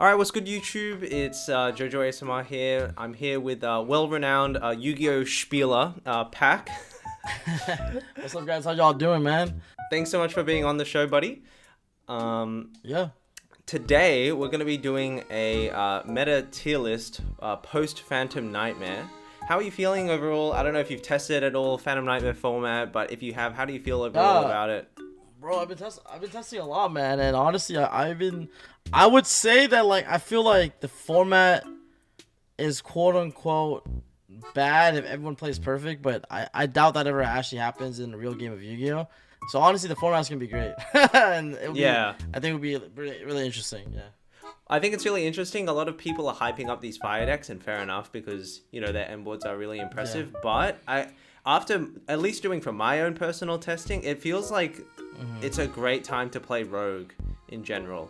Alright, what's good YouTube? It's Jojo ASMR here. I'm here with well-renowned Yu-Gi-Oh! Spieler, Pack. What's up, guys? How y'all doing, man? Thanks so much for being on the show, buddy. Yeah. Today, we're going to be doing a meta tier list post-Phantom Nightmare. How are you feeling overall? I don't know if you've tested at all Phantom Nightmare format, but if you have, how do you feel overall about it? Bro, I've been testing a lot, man, and honestly, I would say that I feel like the format is quote unquote bad if everyone plays perfect, but I doubt that ever actually happens in a real game of Yu-Gi-Oh. So honestly, the format's gonna be great, and I think it'll be really, really interesting. Yeah. I think it's really interesting. A lot of people are hyping up these fire decks, and fair enough, because their end boards are really impressive. Yeah. But after at least doing from my own personal testing, it feels like it's a great time to play Rogue in general.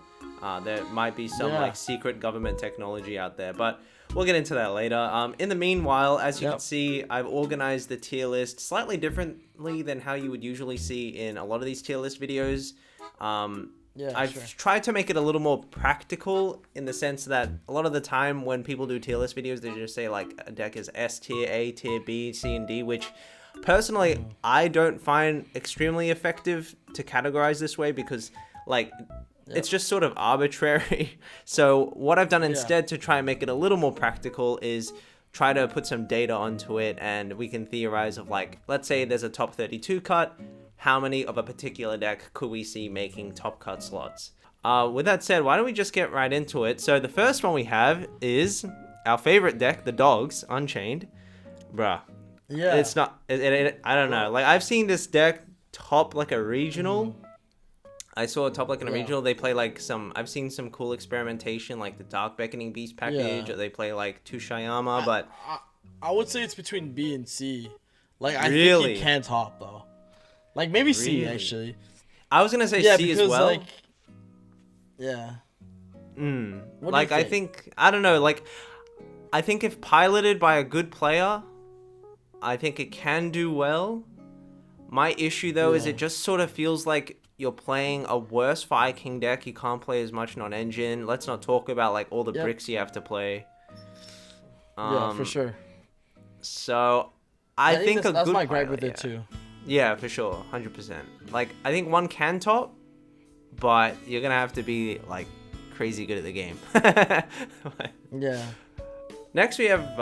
There might be some secret government technology out there, but we'll get into that later. In the meanwhile, as you can see, I've organized the tier list slightly differently than how you would usually see in a lot of these tier list videos. I've tried to make it a little more practical in the sense that a lot of the time when people do tier list videos, they just say like a deck is S tier, A tier, B, C, and D, which personally I don't find extremely effective to categorize this way because it's just sort of arbitrary. So what I've done instead to try and make it a little more practical is try to put some data onto it, and we can theorize of let's say there's a top 32 cut. How many of a particular deck could we see making top cut slots? With that said, why don't we just get right into it? So the first one we have is our favorite deck, the Dogs, Unchained. Bruh. Yeah. It's not, I don't know. I've seen this deck top a regional. I saw a top in a regional. They play I've seen some cool experimentation like the Dark Beckoning Beast package, or they play Tushayama, but... I would say it's between B and C. I really? think he can top though. Maybe C, actually. I was gonna say C as well. I think, I don't know, I think if piloted by a good player, I think it can do well. My issue though is it just sort of feels like you're playing a worse Fire King deck. You can't play as much non-engine. Let's not talk about all the bricks you have to play. Yeah, for sure. So I think that's my pilot, gripe with it too. Yeah, for sure, 100%. I think one can top, but you're gonna have to be crazy good at the game. Yeah. Next we have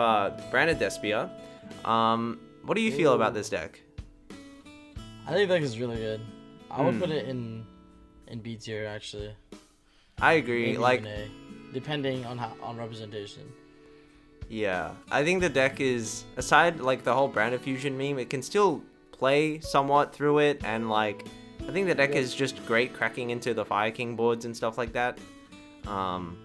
branded Despia. What do you feel about this deck? I think the deck is really good. I would put it in B tier actually. I agree. Maybe A, depending on representation. Yeah, I think the deck is, aside the whole branded fusion meme, it can still play somewhat through it, and I think the deck is just great cracking into the Fire King boards and stuff like that. And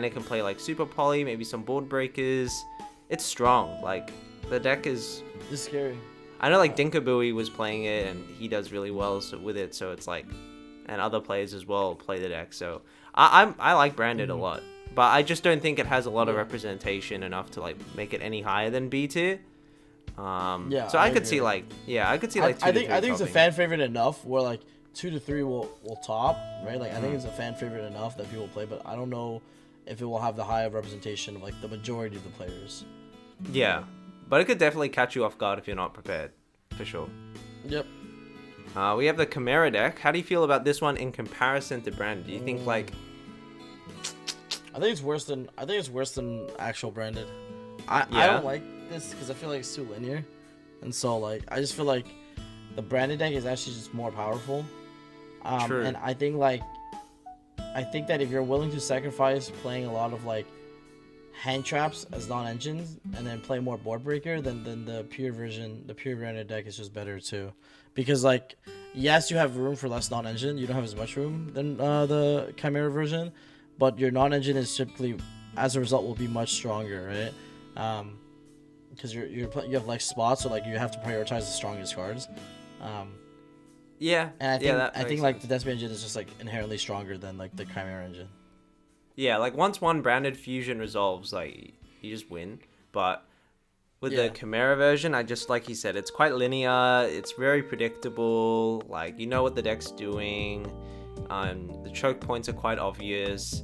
it can play Super Poly, maybe some board breakers. It's strong. The deck is... It's scary. I know Dinkabooey was playing it, and he does really well with it, so it's and other players as well play the deck, so I like branded a lot, but I just don't think it has a lot of representation enough to make it any higher than B tier. So I could see I could see 2 to 3 I think it's a fan favorite enough where 2 to 3 will top, right? I think it's a fan favorite enough that people play, but I don't know if it will have the high of representation of the majority of the players. Yeah, but it could definitely catch you off guard if you're not prepared, for sure. Yep. We have the Chimera deck. How do you feel about this one in comparison to branded? Do you think I think it's worse than actual branded. I don't like this because I feel it's too linear, and so I just feel the branded deck is actually just more powerful. True. And I think that if you're willing to sacrifice playing a lot of hand traps as non-engines and then play more board breaker, then the pure branded deck is just better too, because yes, you have room for less non-engine. You don't have as much room than the Chimera version, but your non-engine is typically, as a result, will be much stronger, right? Because you have spots, so you have to prioritize the strongest cards. And I think the Despia engine is just inherently stronger than the Chimera engine. Yeah, once one branded fusion resolves, you just win. But with the Chimera version, I just, like you said, it's quite linear. It's very predictable. You know what the deck's doing. The choke points are quite obvious.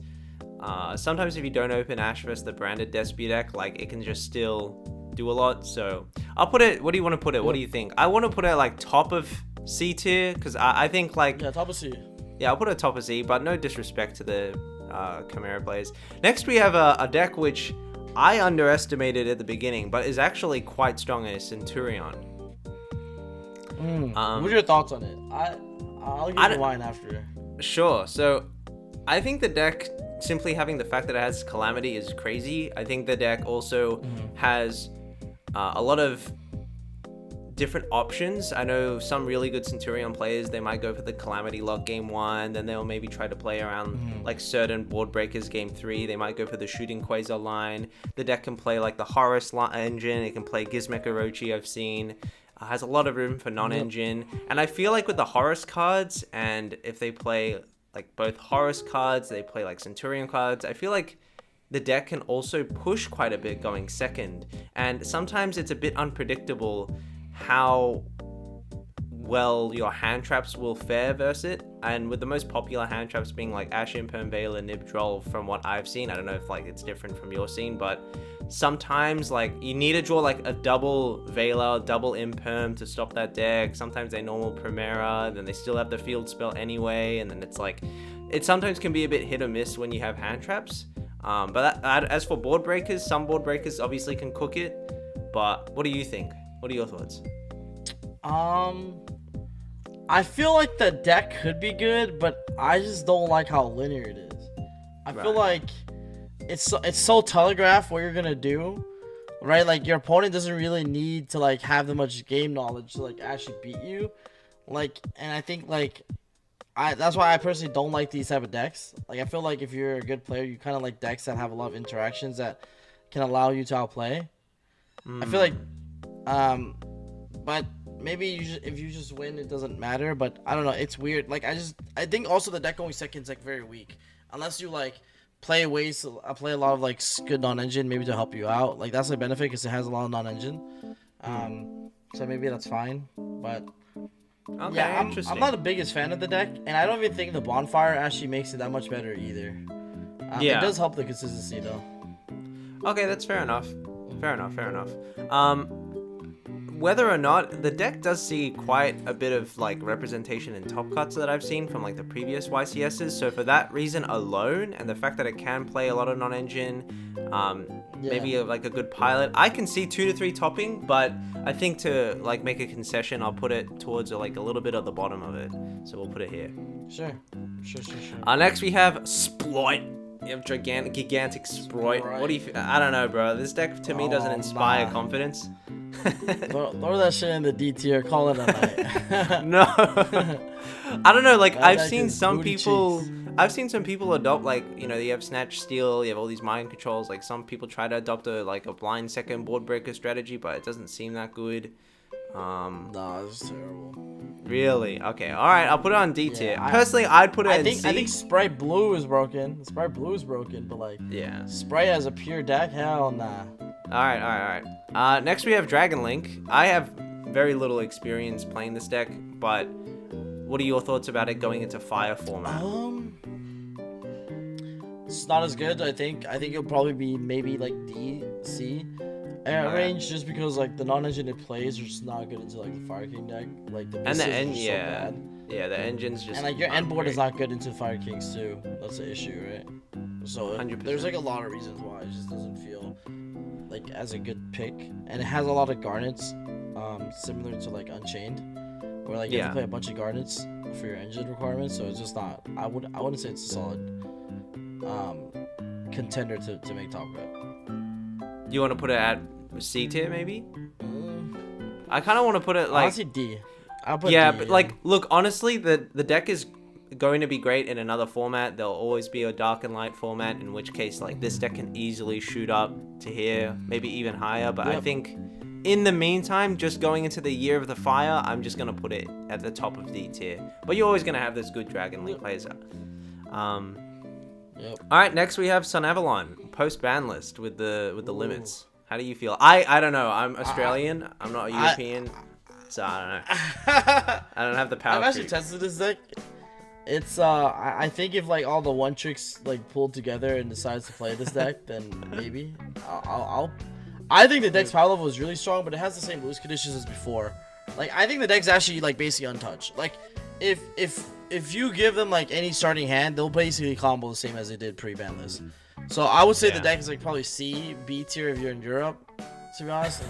Sometimes if you don't open Ashverse, the branded Despia deck, like it can just still do a lot. So I'll put it. What do you want to put it? What do you think? I want to put it like top of C tier because I think like top of C. Yeah, I'll put it top of C, but no disrespect to the Chimera players. Next we have a deck which I underestimated at the beginning, but is actually quite strong in Centurion. What are your thoughts on it? I'll give you mine after. Sure. So I think the deck, simply having the fact that it has Calamity is crazy. I think the deck also has a lot of different options. I know some really good Centurion players, they might go for the Calamity lock game 1, then they'll maybe try to play around like certain board breakers game 3. They might go for the Shooting Quasar line. The deck can play like the Horus engine. It can play Gizmek Orochi, I've seen. Has a lot of room for non-engine. And I feel like with the Horus cards, and if they play like both Horus cards, they play like Centurion cards, I feel like the deck can also push quite a bit going second. And sometimes it's a bit unpredictable how well your hand traps will fare versus it. And with the most popular hand traps being like Ash Imperm, Veiler, Nib Droll, from what I've seen, I don't know if like it's different from your scene, but sometimes like you need to draw like a double Veiler, double Imperm to stop that deck. Sometimes they normal Chimera, then they still have the field spell anyway, and then it's like it sometimes can be a bit hit or miss when you have hand traps. But as for board breakers, some board breakers obviously can cook it. But what do you think? What are your thoughts? I feel like the deck could be good, but I just don't like how linear it is. I feel like it's so telegraphed what you're gonna do, right? Like your opponent doesn't really need to like have that much game knowledge to like actually beat you. Like, and I think like that's why I personally don't like these type of decks. Like I feel like if you're a good player, you kind of like decks that have a lot of interactions that can allow you to outplay. I feel like, but maybe if you just win, it doesn't matter. But I don't know. It's weird. Like I think also the deck going second is like very weak, unless you like play a lot of like good non-engine maybe to help you out. Like that's a benefit because it has a lot of non-engine. So maybe that's fine. But okay, yeah, interesting. I'm not the biggest fan of the deck, and I don't even think the bonfire actually makes it that much better either. It does help the consistency though. Okay, that's fair enough. Fair enough. Whether or not, the deck does see quite a bit of like representation in top cuts that I've seen from like the previous YCSs. So for that reason alone, and the fact that it can play a lot of non-engine, maybe like a good pilot, I can see 2 to 3 topping. But I think to like make a concession, I'll put it towards like a little bit at the bottom of it. So we'll put it here. Sure. Next we have Spright. You have gigantic Spright. What do you? I don't know, bro. This deck to me doesn't inspire confidence. throw that shit in the D tier. Call it a night. No, I don't know. Like I've seen some people adopt like you have Snatch Steal. You have all these mind controls. Like some people try to adopt a blind second board breaker strategy, but it doesn't seem that good. Nah, it's terrible. Really? Okay. All right. I'll put it on D tier. Personally, I'd put it in C. I think Spright Blue is broken. Spright Blue is broken, but like Spright as a pure deck, hell nah. All right. Next we have Dragon Link. I have very little experience playing this deck, but what are your thoughts about it going into fire format? It's not as good. I think it'll probably be maybe like D, C. Range just because like the non-engine it plays are just not good into like the Fire King deck. Like the and the end, so bad. Yeah, the engine's just and like your end board is not good into Fire Kings too. That's the issue, right? So 100%. There's like a lot of reasons why it just doesn't feel like as a good pick, and it has a lot of garnets, similar to like Unchained, where like you have to play a bunch of garnets for your engine requirements. So it's just not. I wouldn't say it's a solid contender to make top cut. You want to put it at C tier maybe? I kind of want to put it like honestly D. I'll put D, but like look, honestly, the deck is going to be great in another format. There'll always be a dark and light format, in which case like this deck can easily shoot up to here, maybe even higher. But I think in the meantime, just going into the Year of the Fire, I'm just gonna put it at the top of D tier. But you're always gonna have those good Dragon Link players. All right, next we have Sun Avalon post ban list with the limits. How do you feel? I don't know. I'm Australian. I'm not European, so I don't know. I don't have the power. I've actually tested this deck. It's I think if like all the one tricks like pulled together and decides to play this deck, then maybe I think the deck's power level is really strong, but it has the same lose conditions as before. Like I think the deck's actually like basically untouched. Like if you give them like any starting hand, they'll basically combo the same as they did pre-ban list. So I would say the deck is like probably C, B tier if you're in Europe. To be honest.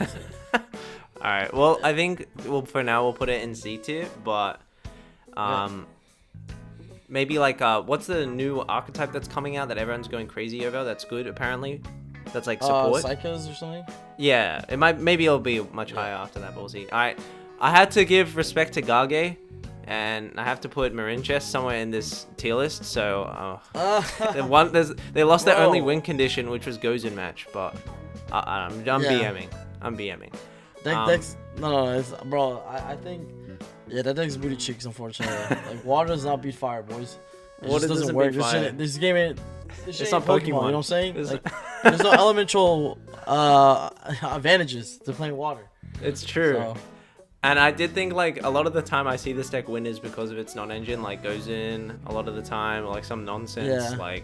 All right. Well, I think for now we'll put it in C tier, but maybe like what's the new archetype that's coming out that everyone's going crazy over? That's good apparently. That's like support. Psychos or something. Yeah, it might. Maybe it'll be much higher after that. But we'll see. All right. I had to give respect to Gage, and I have to put Marincess somewhere in this tier list. So they lost their only win condition, which was Gozen match. But I'm BMing. I'm BMing. Deck's bro. I think that deck's booty cheeks. Unfortunately, like water does not beat fire, boys. It just doesn't work. This game ain't. It's not Pokemon. You know what I'm saying? Like, there's no elemental advantages to playing water. It's true. So. And I did think like a lot of the time I see this deck win is because of its non-engine, like goes in a lot of the time, or like some nonsense, like.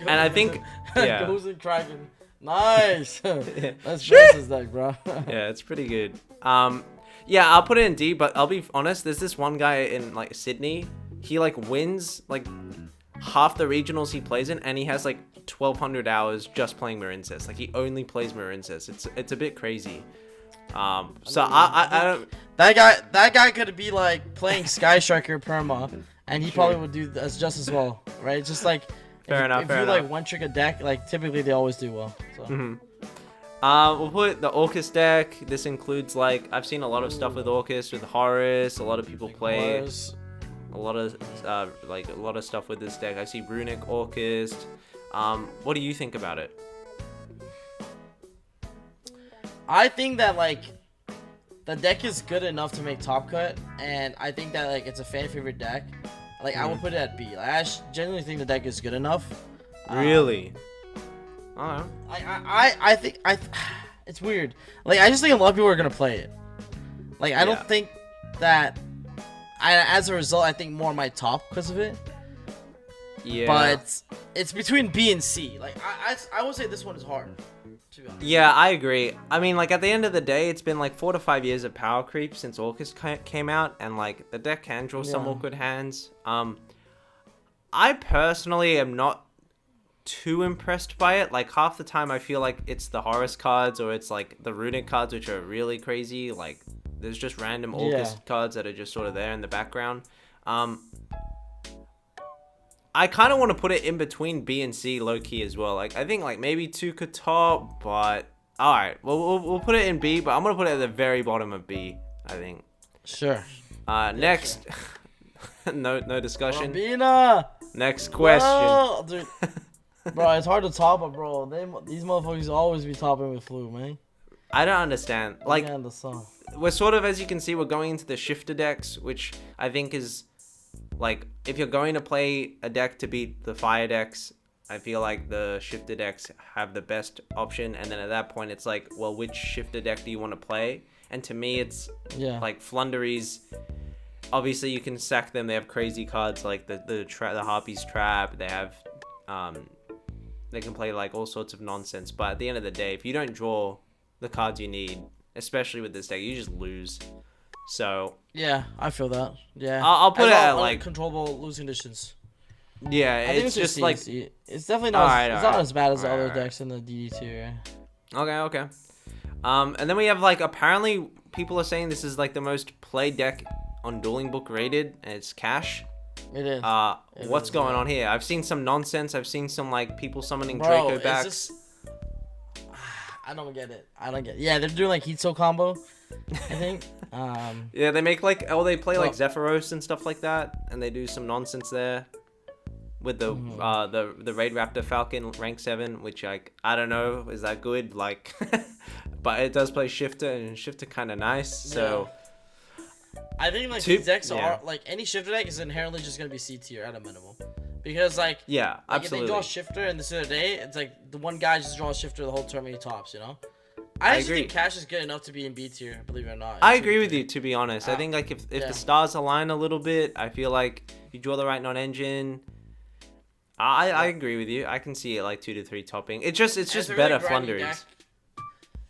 And I think goes in Kraken. Nice. That's Jess's deck, bro. Yeah, it's pretty good. Yeah, I'll put it in D, but I'll be honest. There's this one guy in like Sydney. He like wins like half the regionals he plays in, and he has like 1,200 hours just playing Marincess. Like he only plays Marincess. It's a bit crazy. So I don't. That guy could be like playing Sky Striker Perma, and he probably would do that's just as well, right? Just like fair enough. If you like one trick a deck, like typically they always do well. So. We'll put the Orcust deck. This includes like I've seen a lot of stuff with Orcust, with Horus. A lot of people play a lot of stuff with this deck. I see Runick, Orcust. What do you think about it? I think that like the deck is good enough to make top cut, and I think that like it's a fan favorite deck. Like I would put it at B. Like, I genuinely think the deck is good enough. Really? I think it's weird. Like I just think a lot of people are gonna play it. Like I don't think that. As a result, I think more my top because of it. Yeah. But it's between B and C. Like I would say this one is hard. To be honest. Yeah, I agree. I mean, like at the end of the day, it's been like 4 to 5 years of power creep since Orcust came out, and like the deck can draw some awkward hands. I personally am not too impressed by it. Like half the time I feel like it's the Horus cards or it's like the Runick cards, which are really crazy. Like there's just random Orcust cards that are just sort of there in the background. I kind of want to put it in between B and C low key as well. Like I think like maybe 2 could top, but all right, we'll put it in B, but I'm gonna put it at the very bottom of B. I think. Sure. Next, sure. no discussion. Robina! Next question. Whoa, dude. Bro, it's hard to top it, bro. These motherfuckers always be topping with flu, man. I don't understand. Like, the we're sort of, as you can see, we're going into the shifter decks, which I think is, like, if you're going to play a deck to beat the fire decks, I feel like the shifter decks have the best option. And then at that point, it's like, well, which shifter deck do you want to play? And to me, it's like Flunderies. Obviously, you can sack them. They have crazy cards like the Harpy's Trap. They have... they can play like all sorts of nonsense, but at the end of the day, if you don't draw the cards you need, especially with this deck, you just lose. So yeah, I feel that. Yeah, I'll put it at like controllable lose conditions. Yeah, it's just like it's definitely not. It's not as bad as the other decks in the DD tier. Okay. And then we have like apparently people are saying this is like the most played deck on Dueling Book rated, and it's Cash. It is. What's going on here? I've seen some nonsense. I've seen some like people summoning Draco backs. This... I don't get it. Yeah, they're doing like Heat Soul combo, I think. Yeah, they make like they play like Zephyros and stuff like that, and they do some nonsense there with the Raid Raptor Falcon rank 7, which like I don't know, is that good? Like, but it does play Shifter, and Shifter kind of nice. So. I think like these decks are like any shifter deck is inherently just gonna be C tier at a minimum, because like absolutely. If they draw shifter and this other day, it's like the one guy just draws shifter the whole term and he tops, you know. I agree. think Cash is good enough to be in B tier, believe it or not. I agree with you, to be honest. I think like if yeah. the stars align a little bit, I feel like you draw the right non-engine. I agree with you. I can see it like 2 to 3 topping. It's just better really Flunder deck. is.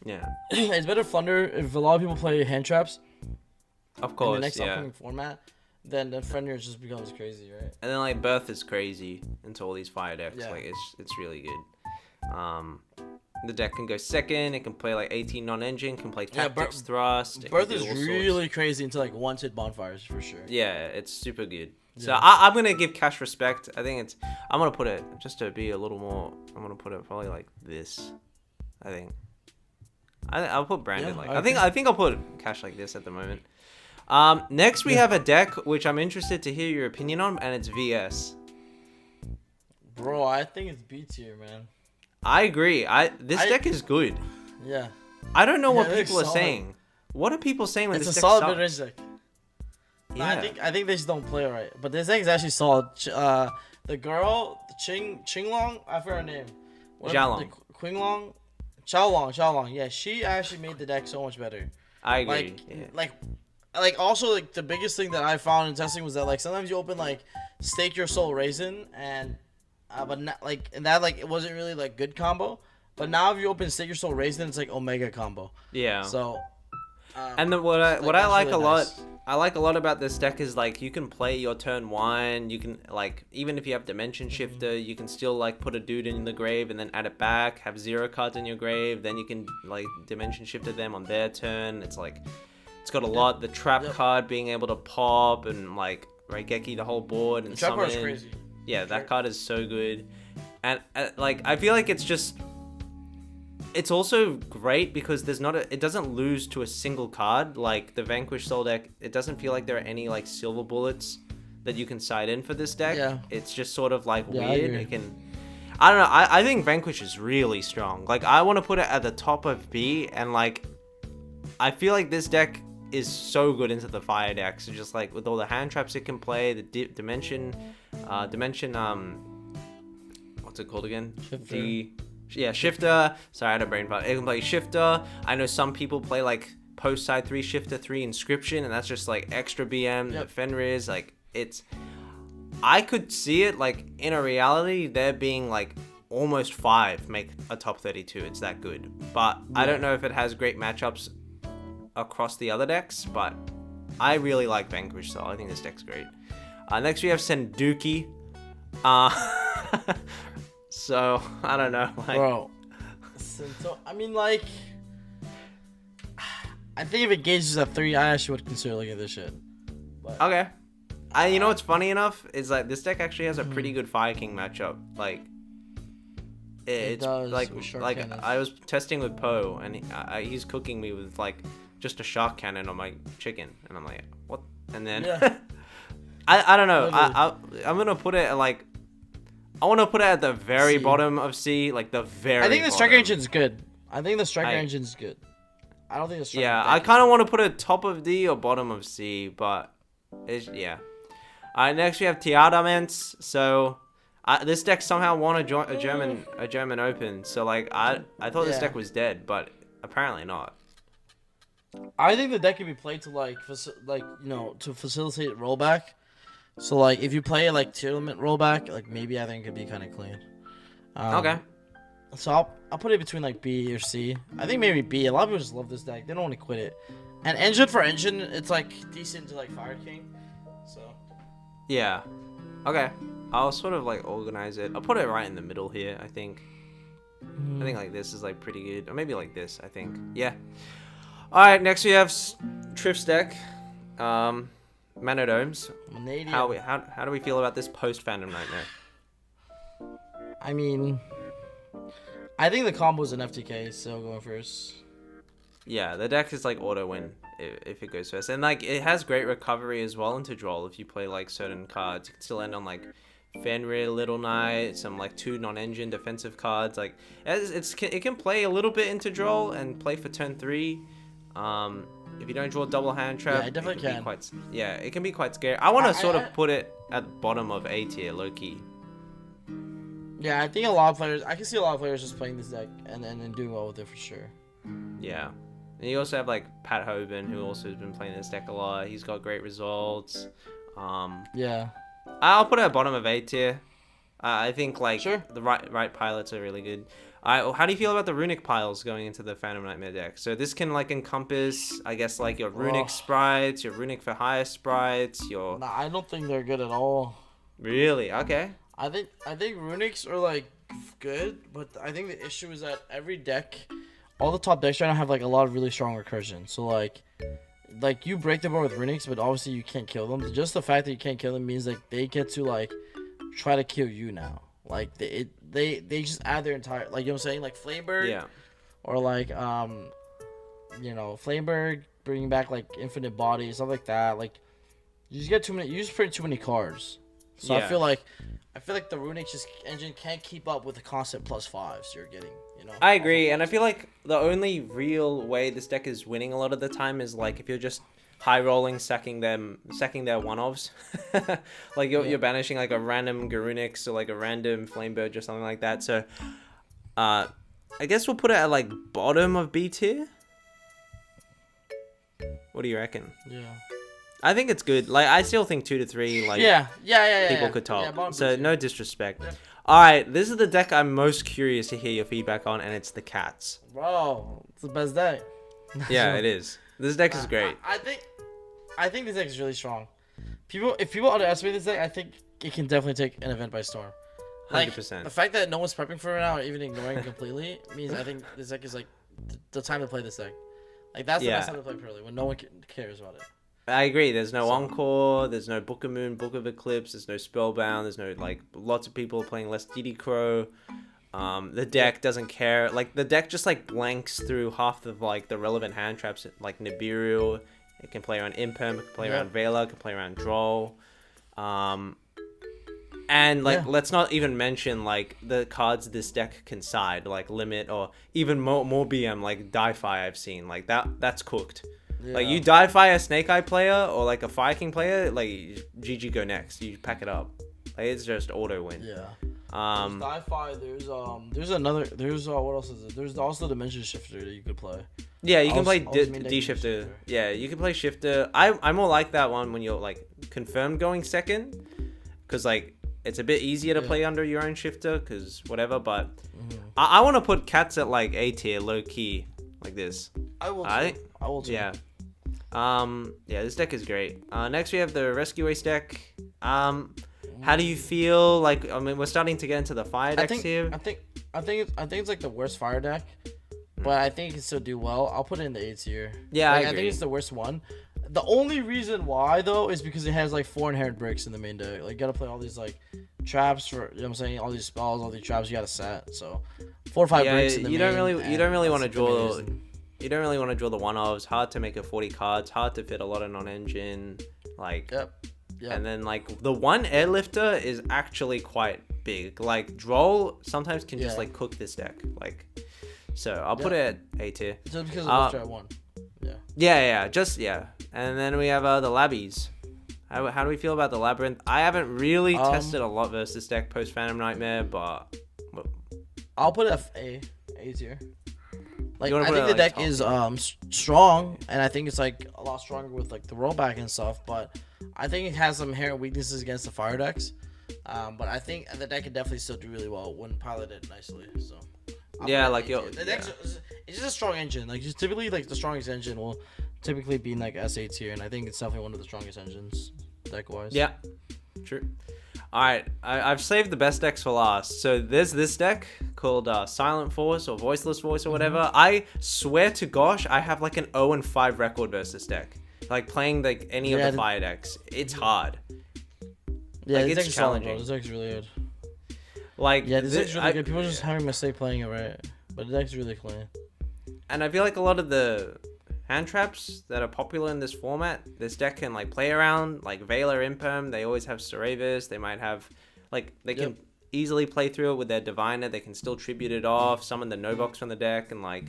Yeah. It's better Flunder if a lot of people play hand traps. Of course, in the next yeah. upcoming format, then Flunder just becomes crazy, right? And then like Birth is crazy into all these fire decks. Yeah. Like it's really good. The deck can go second. It can play like 18 non-engine. Can play Tactics Thrust. Birth is really crazy into like one-hit bonfires for sure. Yeah, it's super good. Yeah. So I'm gonna give Cash respect. I think I'm gonna put it just to be a little more. I'm gonna put it probably like this. I think. I'll put Brandon like. I think I'll put Cash like this at the moment. Next we have a deck which I'm interested to hear your opinion on, and it's VS. Bro, I think it's B tier, man. I agree. This deck is good. Yeah. I don't know what people are saying. What are people saying when it's this a deck solid sucks? mid-range deck. Yeah. No, I think they just don't play it right. But this deck is actually solid. The girl, Qinglong, I forgot her name. Xiaolong. Qinglong? Xiaolong. Yeah, she actually made the deck so much better. I agree. Like also like the biggest thing that I found in testing was that like sometimes you open like Stake Your Soul Raisin and but not like and that like it wasn't really like good combo. But now if you open Stake Your Soul Raisin, it's like Omega combo. Yeah. So. And then what I like really a lot. nice. I like a lot about this deck is like you can play your turn 1, you can like even if you have Dimension Shifter, you can still like put a dude in the grave and then add it back, have 0 cards in your grave, then you can like Dimension Shifter them on their turn. It's like it's got a lot. The trap card being able to pop and like Raigeki the whole board and Trap card summon. is crazy. Yeah, that card is so good. And like I feel like it's also great because it doesn't lose to a single card. Like the Vanquish Soul deck, it doesn't feel like there are any like silver bullets that you can side in for this deck. Yeah. It's just sort of like Yeah, weird. I agree. I don't know. I think Vanquish is really strong. Like I want to put it at the top of B, and like I feel like this deck is so good into the fire decks. So just like with all the hand traps it can play, the dimension, what's it called again? Shifter. Sorry, I had a brain fart. It can play Shifter. I know some people play like post side 3 Shifter 3 Inscription, and that's just like extra BM. Yep. The Fenris, like I could see it like in a reality there being like almost 5 make a top 32. It's that good, but I don't know if it has great matchups across the other decks. But I really like Vanquish Soul. I think this deck's great. Next we have Senduki. So I don't know, like, bro. I mean, like, I think if it gauges at 3, I actually would consider looking at this shit. But, okay. You know what's funny enough is like this deck actually has a pretty good Fire King matchup. Like, it's does, like with Shark like Cannons. I was testing with Poe, and he's cooking me with like just a Shark Cannon on my chicken, and I'm like, what? And then I don't know. I'm gonna put it at like. I want to put it at the very bottom of C, like the very. I think the bottom. Striker Engine's good. I think the Striker Engine's good. I don't think the Striker. Yeah, I kind of want to put it top of D or bottom of C, but it's yeah. Alright, next we have Tiaraments. So this deck somehow won a German Open. So like I thought this deck was dead, but apparently not. I think the deck can be played to like to facilitate rollback. So like if you play like Tiamat rollback, like maybe I think it could be kind of clean. Okay. So I'll put it between like B or C. I think maybe B. A lot of people just love this deck. They don't want to quit it. And engine for engine, it's like decent to like Fire King. So. Yeah. Okay. I'll sort of like organize it. I'll put it right in the middle here. I think. I think like this is like pretty good, or maybe like this. I think. Yeah. All right. Next we have Triff's deck. Mannadiums. Mannadium. How do we feel about this post Phantom Nightmare? I mean, I think the combo is an FTK, so going first. Yeah, the deck is like auto win if it goes first, and like it has great recovery as well into draw. If you play like certain cards, you can still end on like Fenrir, Little Knight, some like 2 non-engine defensive cards. Like it can play a little bit into draw and play for turn 3. If you don't draw double hand trap, yeah, it definitely can. It can be quite scary. I want to sort of put it at the bottom of A tier, low key. Yeah, I think a lot of players. I can see a lot of players just playing this deck and then doing well with it for sure. Yeah. And you also have like Pat Hoban, who also has been playing this deck a lot. He's got great results. Yeah. I'll put it at bottom of A tier. I think like Sure. the right pilots are really good. How do you feel about the Runick piles going into the Phantom Nightmare deck? So this can like encompass, I guess, like your Runick sprites, your Runick for hire sprites, your. Nah, I don't think they're good at all. Really? Okay. I think Runicks are like good, but I think the issue is that every deck, all the top decks right now have like a lot of really strong recursion. So like you break the board with Runicks, but obviously you can't kill them. Just the fact that you can't kill them means like they get to like try to kill you now. Like they just add their entire, like, you know what I'm saying, like Flameberg. Yeah. Or like Flameberg bringing back like infinite body, stuff like that. Like you just get too many. You just print too many cards. So Yeah. I feel like the Runick engine can't keep up with the constant +5s you're getting. You know. I agree, and I feel like the only real way this deck is winning a lot of the time is like if you're just high rolling, sacking their one-offs. Like you're banishing like a random Garunix or like a random Flamebird or something like that. So I guess we'll put it at like bottom of B tier. What do you reckon? Yeah. I think it's good. Like I still think 2 to 3 like people could top. Yeah, so B2. no disrespect. Yeah. Alright, this is the deck I'm most curious to hear your feedback on, and it's the Cats. Bro, it's the best deck. Yeah, it is. This deck is great. I think this deck is really strong. If people underestimate this deck, I think it can definitely take an event by storm. Like, 100%. The fact that no one's prepping for it now or even ignoring it completely means I think this deck is like the time to play this deck. Like that's the best time to play Purrely when no one cares about it. I agree. There's no Encore, there's no Book of Moon, Book of Eclipse, there's no Spellbound, there's no like lots of people playing less DD Crow. The deck doesn't care. Like the deck just like blanks through half of like the relevant hand traps, like Nibiru. It can play around Imperm, it can play around Vela, it can play around Droll. And like let's not even mention like the cards this deck can side, like Limit or even more BM like Die-Fi I've seen. Like that's cooked. Yeah. Like you Die-Fi a Snake Eye player or like a Fire King player, like GG go next. You pack it up. Like it's just auto win. Yeah. There's Die-Fi, there's what else is it? There's also Dimension Shifter that you could play. Yeah, you can play D-Shifter. Yeah, you can play Shifter. I more like that one when you're like confirmed going second, because like it's a bit easier to play under your own Shifter, because whatever. But I want to put Cats at like A tier, low key, like this. I will too. Yeah. This deck is great. Next we have the Rescue Ace deck. How do you feel? Like, I mean, we're starting to get into the fire decks here. I think it's like the worst fire deck, but I think it can still do well. I'll put it in the A tier. Yeah, I think it's the worst one. The only reason why though is because it has like 4 inherent bricks in the main deck. Like, you gotta play all these like traps for, you know what I'm saying, all these spells, all these traps you gotta set. So 4 or 5 bricks in the main. You don't really want to draw. You don't really want to draw the one-offs. Hard to make a 40 cards. Hard to fit a lot of non-engine. Like. Yep. And then like the one airlifter is actually quite big. Like Droll sometimes can just like cook this deck. Like, so I'll put it at A tier. Just because of lifter at 1. Yeah. And then we have the Labbies. How do we feel about the Labrynth? I haven't really tested a lot versus this deck post Phantom Nightmare, but I'll put it A tier. Like, I think the deck is strong, and I think it's like a lot stronger with like the rollback and stuff. But I think it has some inherent weaknesses against the fire decks. But I think the deck can definitely still do really well when piloted nicely. So the deck it's just a strong engine. Like, just typically like the strongest engine will typically be in like SA tier, and I think it's definitely one of the strongest engines deck wise. Yeah, true. All right, I've saved the best decks for last. So there's this deck called Silent Force or Voiceless Voice or whatever. I swear to gosh, I have like an 0-5 record versus this deck. Like playing like any of the fire decks, it's hard. Yeah, like, it's challenging. This deck's really good. Like this deck's really good. People are just having a mistake playing it right, but the deck's really clean. And I feel like a lot of the hand traps that are popular in this format, this deck can like play around, like Vela Imperm. They always have Cerevis. They might have like they can easily play through it with their Diviner. They can still tribute it off, summon the Novox from the deck, and like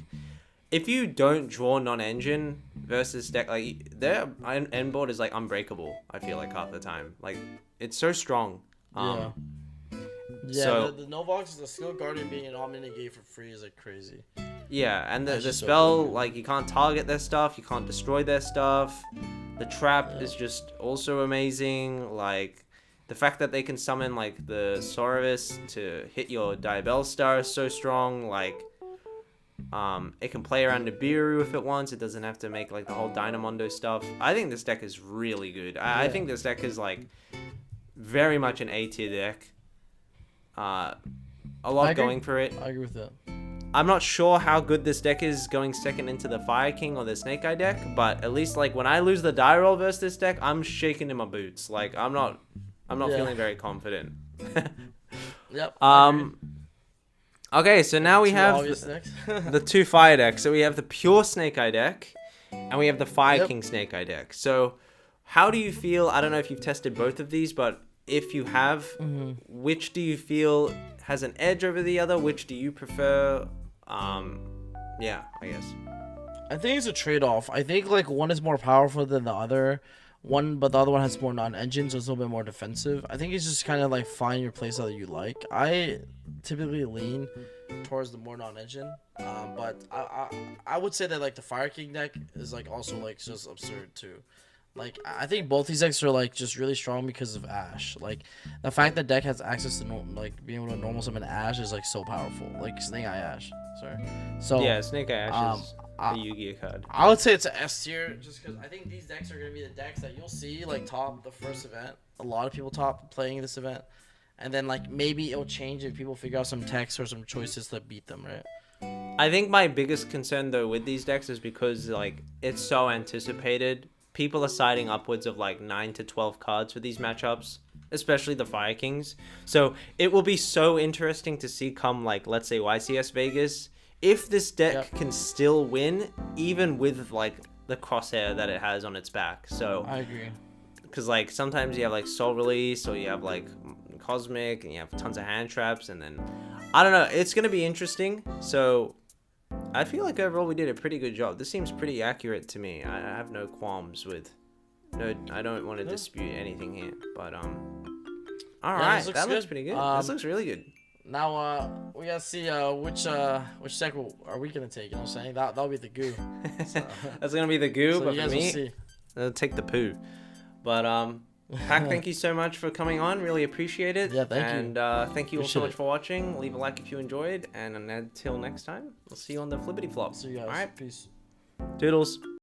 if you don't draw non-engine versus deck, like their end board is like unbreakable. I feel like half the time, like it's so strong. Yeah, So the Novox, the Skill Guardian being an Omni Gate for free is like crazy. yeah, and the That's spell, so cool. like, you can't target their stuff, you can't destroy their stuff. The trap is just also amazing. Like, the fact that they can summon, like, the Saurus to hit your Diabell Star is so strong. Like, it can play around Nibiru if it wants. It doesn't have to make, like, the whole Dynamondo stuff. I think this deck is really good. I think this deck is, like, very much an A tier deck. A lot going for it. I agree with that. I'm not sure how good this deck is going second into the Fire King or the Snake Eye deck, but at least like when I lose the die roll versus this deck, I'm shaking in my boots. Like I'm not feeling very confident. Yep. Okay, so now we have the two fire decks. So we have the pure Snake Eye deck, and we have the Fire King Snake Eye deck. So how do you feel? I don't know if you've tested both of these, but if you have, which do you feel has an edge over the other? Which do you prefer? Yeah, I guess. I think it's a trade-off. I think like one is more powerful than the other, but the other one has more non-engine, so it's a little bit more defensive. I think it's just kind of like find your playstyle that you like. I typically lean towards the more non-engine, but I would say that like the Fire King deck is like also like just absurd too. Like I think both these decks are like just really strong because of Ash. Like the fact that deck has access to like being able to normal summon Ash is like so powerful. Like Snake Eye Ash. Sorry. So yeah, Snake Eye Ash is a Yu-Gi-Oh card. I would say it's an S tier just because I think these decks are gonna be the decks that you'll see like top the first event. A lot of people top playing this event, and then like maybe it'll change if people figure out some techs or some choices that beat them, right? I think my biggest concern though with these decks is because like it's so anticipated. People are citing upwards of like 9 to 12 cards for these matchups, especially the Fire Kings. So it will be so interesting to see come like, let's say YCS Vegas, if this deck can still win, even with like the crosshair that it has on its back. So I agree. Because like sometimes you have like Soul Release, or you have like Cosmic, and you have tons of hand traps, and then I don't know. It's gonna be interesting. So I feel like overall we did a pretty good job. This seems pretty accurate to me. I have no qualms with. No, I don't want to dispute anything here. But all right, that looks pretty good. This looks really good. Now we gotta see which deck are we gonna take? You know what I'm saying? That'll be the goo. So, that's gonna be the goo, so but for me, I'll take the poo. But Pac, thank you so much for coming on. Really appreciate it. Yeah, thank you. And thank you all so much for watching. Leave a like if you enjoyed. And until next time, we'll see you on the Flippity Flop. See you guys. All right. Peace. Toodles.